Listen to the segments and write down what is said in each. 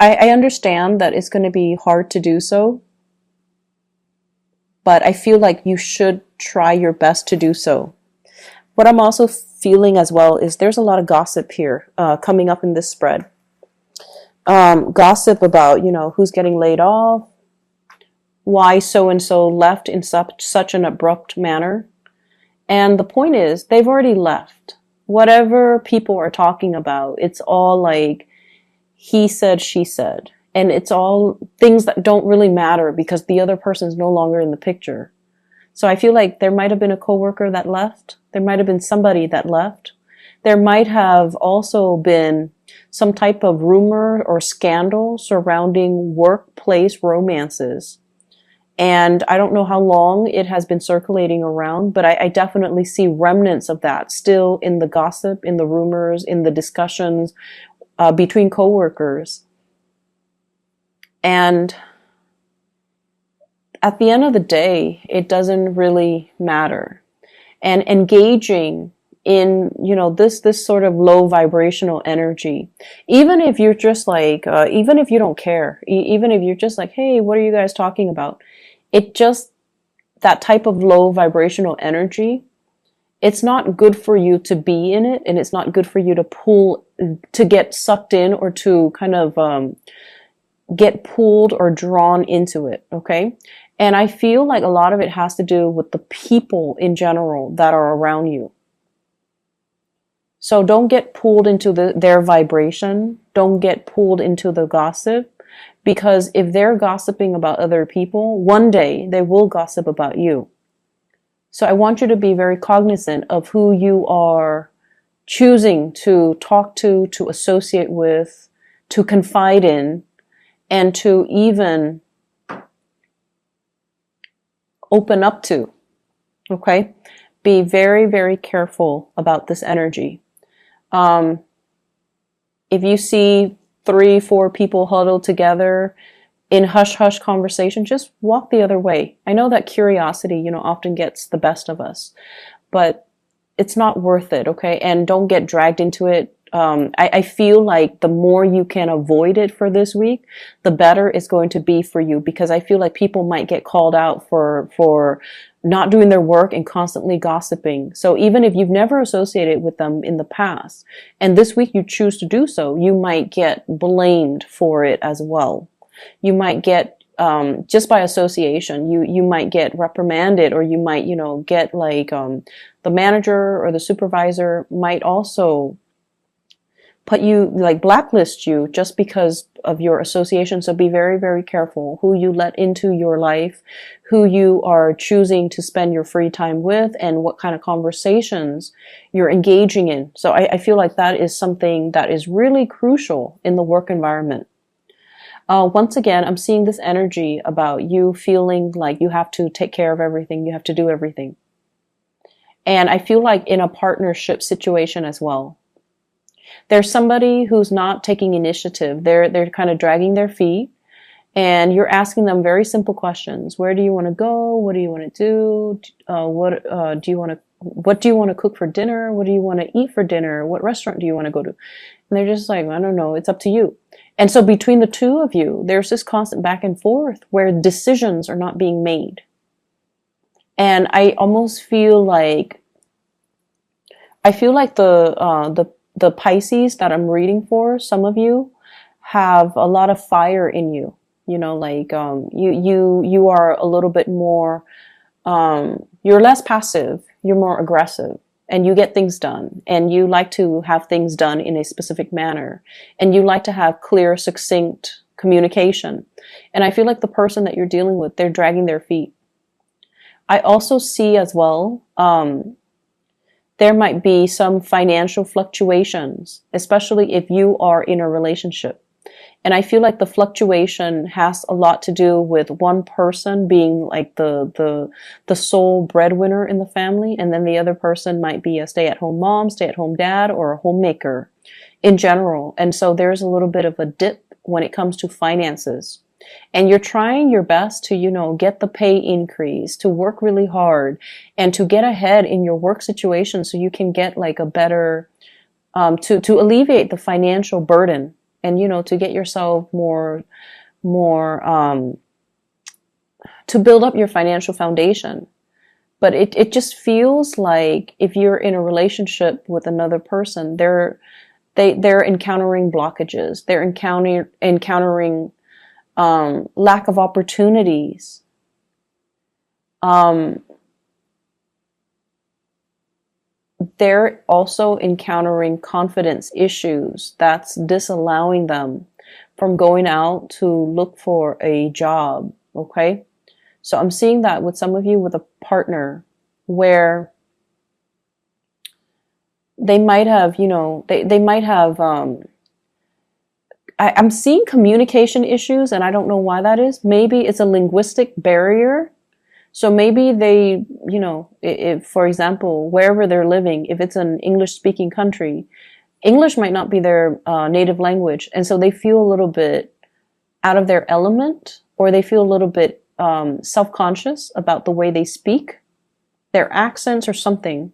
I understand that it's going to be hard to do so, but I feel like you should try your best to do so. What I'm also feeling as well is there's a lot of gossip here coming up in this spread. Gossip about, who's getting laid off, why so and so left in such an abrupt manner. And the point is, they've already left. Whatever people are talking about, it's all like he said, she said. And it's all things that don't really matter because the other person is no longer in the picture. So I feel like there might have been a coworker that left. There might have been somebody that left. There might have also been some type of rumor or scandal surrounding workplace romances. And I don't know how long it has been circulating around, but I definitely see remnants of that still in the gossip, in the rumors, in the discussions between coworkers. And at the end of the day, it doesn't really matter. And engaging in, this sort of low vibrational energy, even if you're just like, even if you don't care, even if you're just like, hey, what are you guys talking about? It just, that type of low vibrational energy, it's not good for you to be in it, and it's not good for you to get sucked in or to kind of get pulled or drawn into it, okay? And I feel like a lot of it has to do with the people in general that are around you. So don't get pulled into their vibration. Don't get pulled into the gossip. Because if they're gossiping about other people, one day they will gossip about you. So I want you to be very cognizant of who you are choosing to talk to associate with, to confide in, and to even open up to. Okay? Be very, very careful about this energy. If you see 3-4 people huddled together in hush-hush conversation, just walk the other way. I know that curiosity, often gets the best of us, but it's not worth it, okay? And don't get dragged into it. I feel like the more you can avoid it for this week, the better it's going to be for you, because I feel like people might get called out for not doing their work and constantly gossiping. So even if you've never associated with them in the past, and this week you choose to do so, you might get blamed for it as well. You might get, just by association, you might get reprimanded, or you might, get like, the manager or the supervisor might also put you, like, blacklist you just because of your association. So be very, very careful who you let into your life, who you are choosing to spend your free time with, and what kind of conversations you're engaging in. So I feel like that is something that is really crucial in the work environment. Once again, I'm seeing this energy about you feeling like you have to take care of everything, you have to do everything. And I feel like in a partnership situation as well, there's somebody who's not taking initiative. They're kind of dragging their feet, and you're asking them very simple questions. Where do you want to go? What do you want to do? What do you want to cook for dinner? What do you want to eat for dinner? What restaurant do you want to go to? And they're just like, I don't know. It's up to you. And so between the two of you, there's this constant back and forth where decisions are not being made. And I almost feel like, the Pisces that I'm reading for, some of you have a lot of fire in you. You are a little bit more, you're less passive, you're more aggressive, and you get things done, and you like to have things done in a specific manner, and you like to have clear, succinct communication. And I feel like the person that you're dealing with, they're dragging their feet. I also see as well, there might be some financial fluctuations, especially if you are in a relationship. And I feel like the fluctuation has a lot to do with one person being like the sole breadwinner in the family, and then the other person might be a stay-at-home mom, stay-at-home dad, or a homemaker in general. And so there's a little bit of a dip when it comes to finances. And you're trying your best to, get the pay increase, to work really hard, and to get ahead in your work situation so you can get like a better, to alleviate the financial burden. and, to get yourself more, to build up your financial foundation. But it just feels like if you're in a relationship with another person, they're encountering blockages. They're encountering lack of opportunities. They're also encountering confidence issues that's disallowing them from going out to look for a job. Okay. So I'm seeing that with some of you with a partner where they might have, they might have, I'm seeing communication issues, and I don't know why that is. Maybe it's a linguistic barrier. So maybe they, if, for example, wherever they're living, if it's an English speaking country, English might not be their native language. And so they feel a little bit out of their element, or they feel a little bit self-conscious about the way they speak, their accents or something.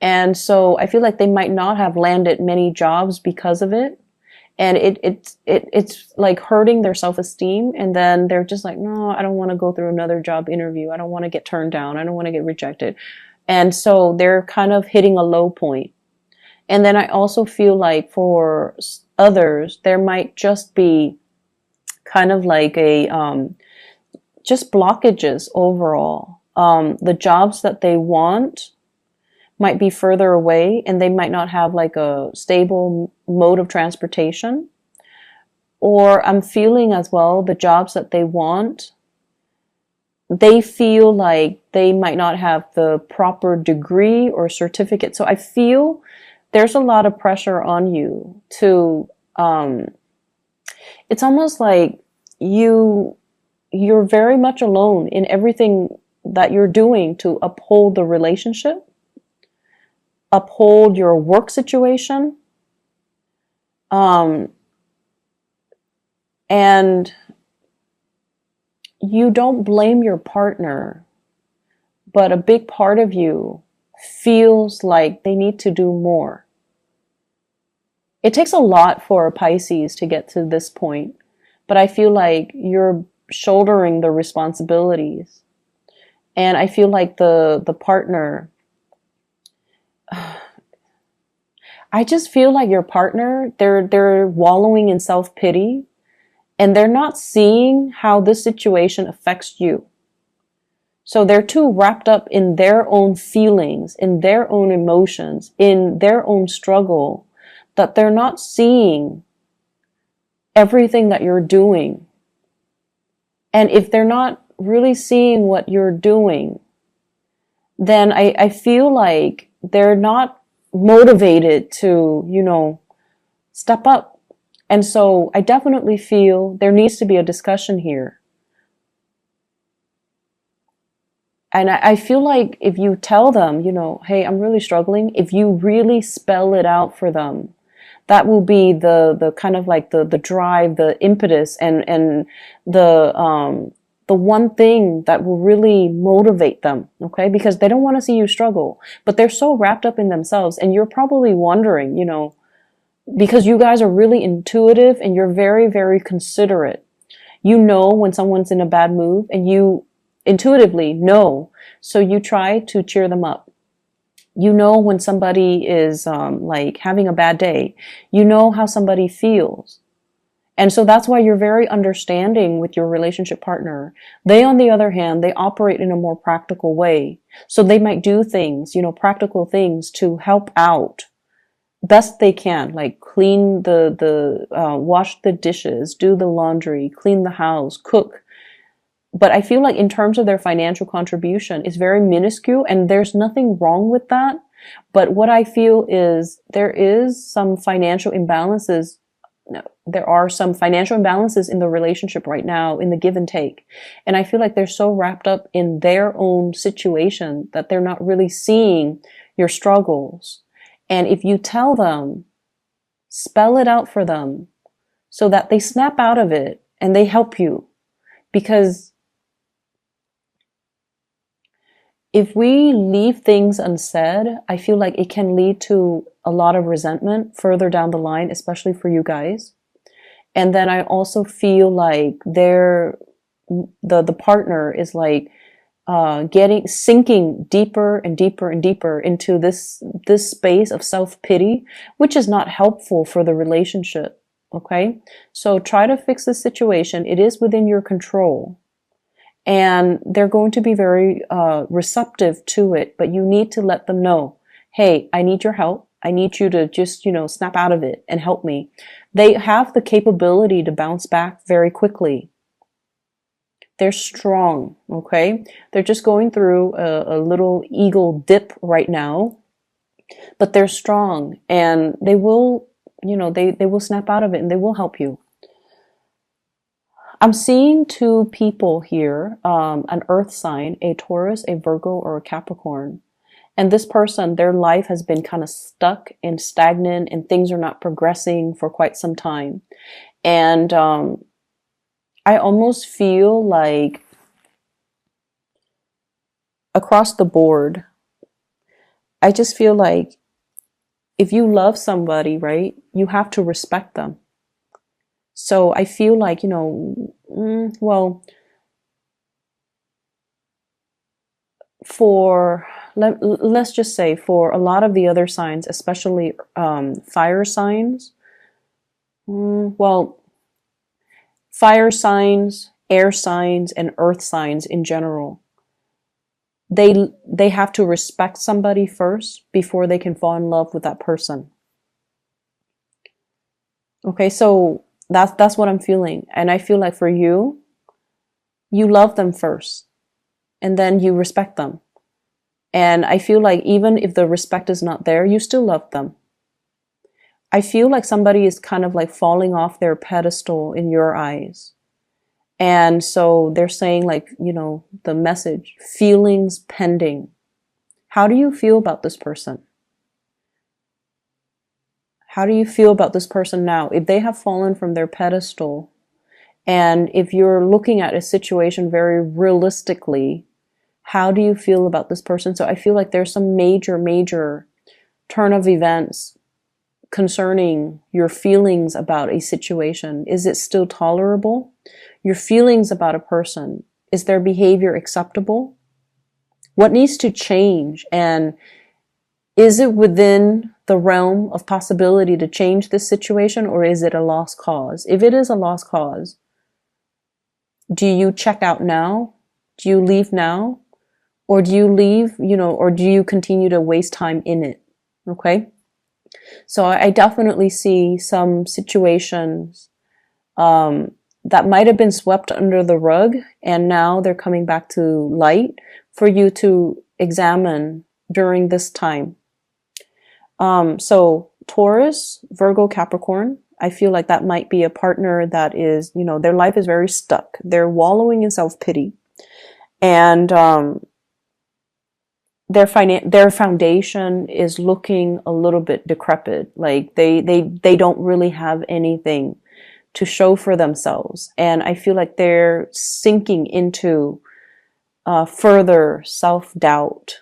And so I feel like they might not have landed many jobs because of it. And it's like hurting their self-esteem. And then they're just like, no, I don't want to go through another job interview. I don't want to get turned down. I don't want to get rejected. And so they're kind of hitting a low point. And then I also feel like for others, there might just be kind of like just blockages overall. The jobs that they want might be further away, and they might not have like a stable mode of transportation. Or I'm feeling as well, the jobs that they want, they feel like they might not have the proper degree or certificate. So I feel there's a lot of pressure on you to, it's almost like you're very much alone in everything that you're doing to uphold the relationship, uphold your work situation, and you don't blame your partner, but a big part of you feels like they need to do more. It takes a lot for a Pisces to get to this point, but I feel like you're shouldering the responsibilities. And I feel like the partner, I just feel like your partner, they're wallowing in self-pity, and they're not seeing how this situation affects you. So they're too wrapped up in their own feelings, in their own emotions, in their own struggle, that they're not seeing everything that you're doing. And if they're not really seeing what you're doing, then I feel like they're not motivated to, step up. And so I definitely feel there needs to be a discussion here. And I feel like if you tell them, hey, I'm really struggling, if you really spell it out for them, that will be the kind of like the drive, the impetus, and the one thing that will really motivate them, okay? Because they don't want to see you struggle, but they're so wrapped up in themselves. And you're probably wondering, because you guys are really intuitive and you're very, very considerate. You know when someone's in a bad mood, and you intuitively know. So you try to cheer them up. You know when somebody is like having a bad day. You know how somebody feels. And so that's why you're very understanding with your relationship partner. They, on the other hand, they operate in a more practical way. So they might do things, practical things to help out best they can, like clean wash the dishes, do the laundry, clean the house, cook. But I feel like in terms of their financial contribution, it's very minuscule, and there's nothing wrong with that. But what I feel is there is some financial imbalances. There are some financial imbalances in the relationship right now, in the give and take. And I feel like they're so wrapped up in their own situation that they're not really seeing your struggles. And if you tell them, spell it out for them so that they snap out of it and they help you. Because if we leave things unsaid, I feel like it can lead to a lot of resentment further down the line, especially for you guys. And then I also feel like the partner is like sinking deeper and deeper and deeper into this space of self-pity, which is not helpful for the relationship. Okay, so try to fix the situation. It is within your control, and they're going to be very receptive to it, but you need to let them know, hey, I need your help. I need you to just, snap out of it and help me. They have the capability to bounce back very quickly. They're strong, okay? They're just going through a little ego dip right now, but they're strong, and they will, they will snap out of it, and they will help you. I'm seeing two people here, an earth sign, a Taurus, a Virgo, or a Capricorn. And this person, their life has been kind of stuck and stagnant, and things are not progressing for quite some time. And I almost feel like across the board, I just feel like if you love somebody, right, you have to respect them. So I feel like, well, let's just say for a lot of the other signs, especially fire signs, well, fire signs, air signs, and earth signs in general, they have to respect somebody first before they can fall in love with that person. Okay, so that's what I'm feeling. And I feel like for you love them first, and then you respect them. And I feel like even if the respect is not there, you still love them. I feel like somebody is kind of like falling off their pedestal in your eyes. And so they're saying, like, the message, feelings pending. How do you feel about this person? How do you feel about this person now? If they have fallen from their pedestal, and if you're looking at a situation very realistically, how do you feel about this person? So I feel like there's some major turn of events concerning your feelings about a situation. Is it still tolerable? Your feelings about a person, is their behavior acceptable? What needs to change? And is it within the realm of possibility to change this situation, or is it a lost cause? If it is a lost cause, do you check out now? Do you leave now? Or do you leave, or do you continue to waste time in it? Okay? So I definitely see some situations that might have been swept under the rug, and now they're coming back to light for you to examine during this time. So Taurus, Virgo, Capricorn, I feel like that might be a partner that is, their life is very stuck. They're wallowing in self-pity, and their foundation is looking a little bit decrepit. Like they don't really have anything to show for themselves. And I feel like they're sinking into further self-doubt.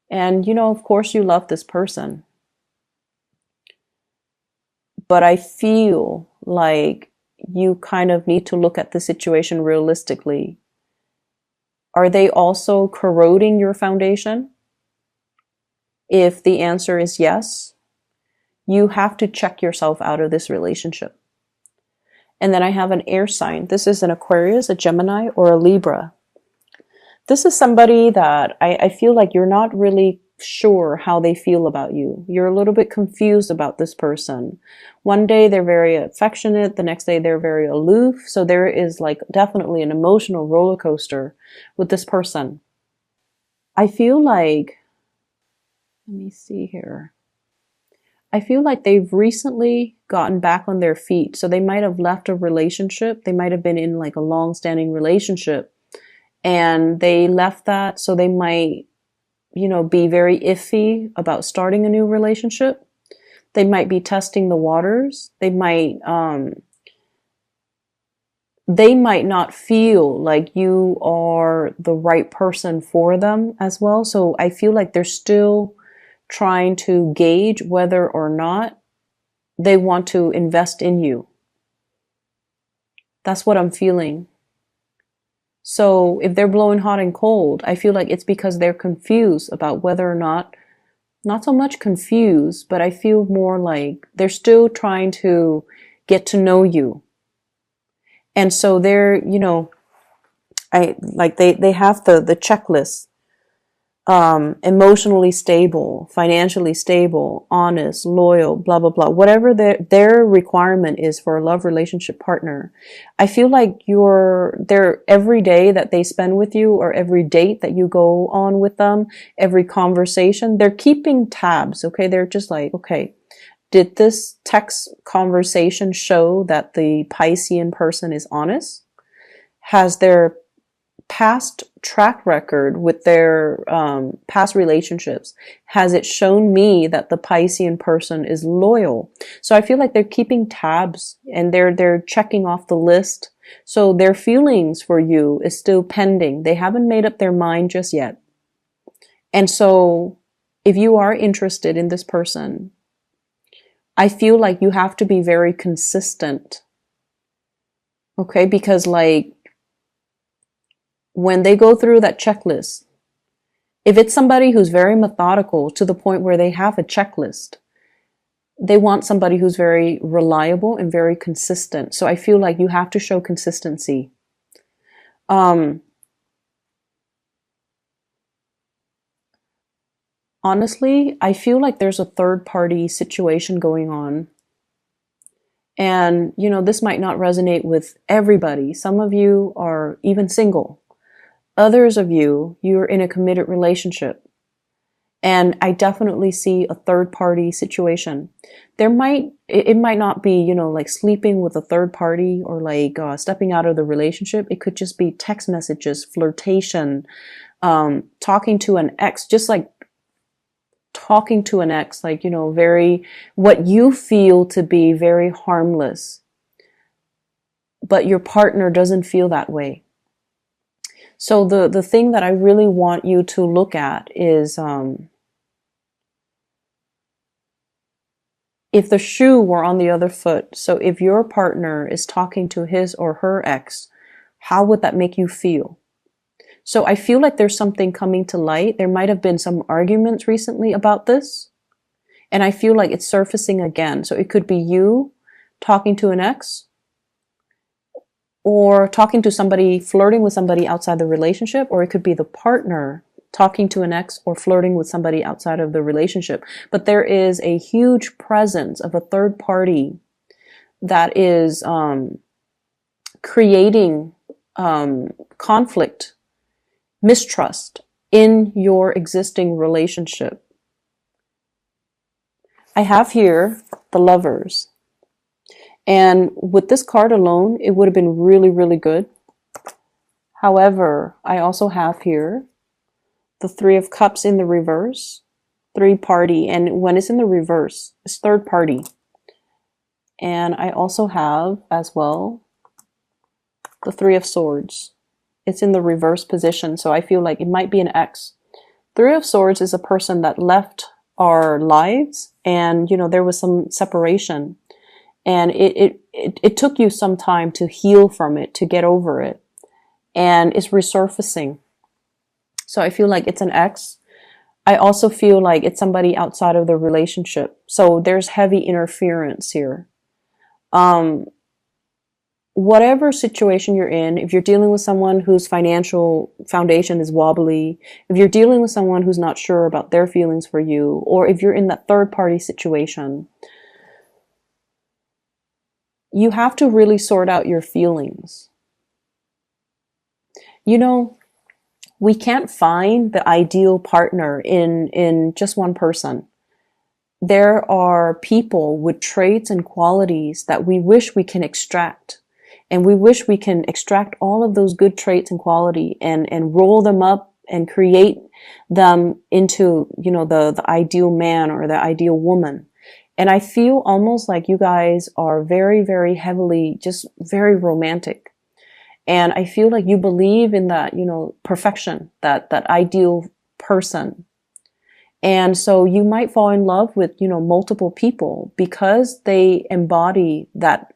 And, of course you love this person. But I feel like you kind of need to look at the situation realistically. Are they also corroding your foundation? If the answer is yes, you have to check yourself out of this relationship. And then I have an air sign. This is an Aquarius, a Gemini, or a Libra. This is somebody that I feel like you're not really sure how they feel about you. You're a little bit confused about this person. One day they're very affectionate, the next day they're very aloof. So there is like definitely an emotional roller coaster with this person. I feel like, let me see here. I feel like they've recently gotten back on their feet. So they might have left a relationship. They might have been in like a long-standing relationship, and they left that. So they might, be very iffy about starting a new relationship. They might be testing the waters. They might not feel like you are the right person for them as well. So I feel like they're still trying to gauge whether or not they want to invest in you. That's what I'm feeling. So if they're blowing hot and cold, I feel like it's because they're confused about whether or not so much confused, but I feel more like they're still trying to get to know you. And so they're, they have the checklist. Emotionally stable, financially stable, honest, loyal, blah, blah, blah. Whatever their requirement is for a love relationship partner. I feel like they're every day that they spend with you, or every date that you go on with them, every conversation, they're keeping tabs. Okay. They're just like, okay, did this text conversation show that the Piscean person is honest? Has their past track record with their past relationships, has it shown me that the Piscean person is loyal? So I feel like they're keeping tabs, and they're checking off the list. So their feelings for you is still pending. They haven't made up their mind just yet. And so if you are interested in this person, I feel like you have to be very consistent. Okay, because like, when they go through that checklist, if it's somebody who's very methodical to the point where they have a checklist, they want somebody who's very reliable and very consistent. So I feel like you have to show consistency. Honestly, I feel like there's a third party situation going on. And, this might not resonate with everybody. Some of you are even single. Others of you're in a committed relationship. And I definitely see a third party situation. It might not be, like sleeping with a third party, or like stepping out of the relationship. It could just be text messages, flirtation, talking to an ex, just like talking to an ex, like, what you feel to be very harmless, but your partner doesn't feel that way. So the thing that I really want you to look at is, if the shoe were on the other foot. So if your partner is talking to his or her ex, how would that make you feel? So I feel like there's something coming to light. There might have been some arguments recently about this, and I feel like it's surfacing again. So it could be you talking to an ex, or talking to somebody, flirting with somebody outside the relationship, or it could be the partner talking to an ex or flirting with somebody outside of the relationship. But there is a huge presence of a third party that is creating conflict, mistrust in your existing relationship. I have here the Lovers. And with this card alone, it would have been really, really good. However, I also have here the Three of Cups in the reverse, three party. And when it's in the reverse, it's third party. And I also have as well the Three of Swords. It's in the reverse position. So I feel like it might be an ex. Three of Swords is a person that left our lives, and, there was some separation. And it took you some time to heal from it, to get over it. And it's resurfacing. So I feel like it's an ex. I also feel like it's somebody outside of the relationship. So there's heavy interference here. Whatever situation you're in, if you're dealing with someone whose financial foundation is wobbly, if you're dealing with someone who's not sure about their feelings for you, or if you're in that third party situation, you have to really sort out your feelings. We can't find the ideal partner in just one person. There are people with traits and qualities that we wish we can extract. And we wish we can extract all of those good traits and quality and roll them up and create them into, the ideal man or the ideal woman. And I feel almost like you guys are very, very heavily, just very romantic. And I feel like you believe in that, perfection, that ideal person. And so you might fall in love with, multiple people because they embody that.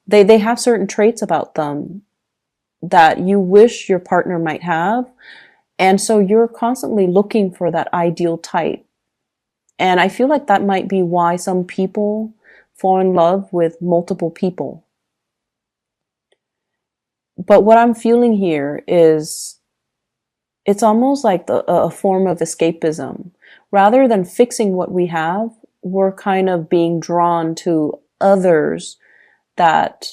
They have certain traits about them that you wish your partner might have. And so you're constantly looking for that ideal type. And I feel like that might be why some people fall in love with multiple people. But what I'm feeling here is it's almost like a form of escapism. Rather than fixing what we have, we're kind of being drawn to others that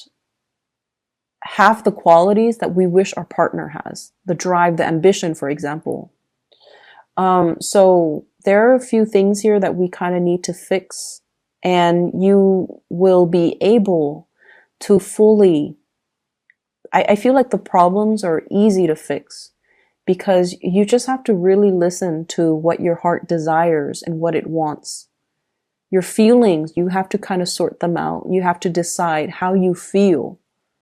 have the qualities that we wish our partner has. The drive, the ambition, for example. So there are a few things here that we kind of need to fix, and you will be able to fully. I feel like the problems are easy to fix because you just have to really listen to what your heart desires and what it wants. Your feelings, you have to kind of sort them out. You have to decide how you feel.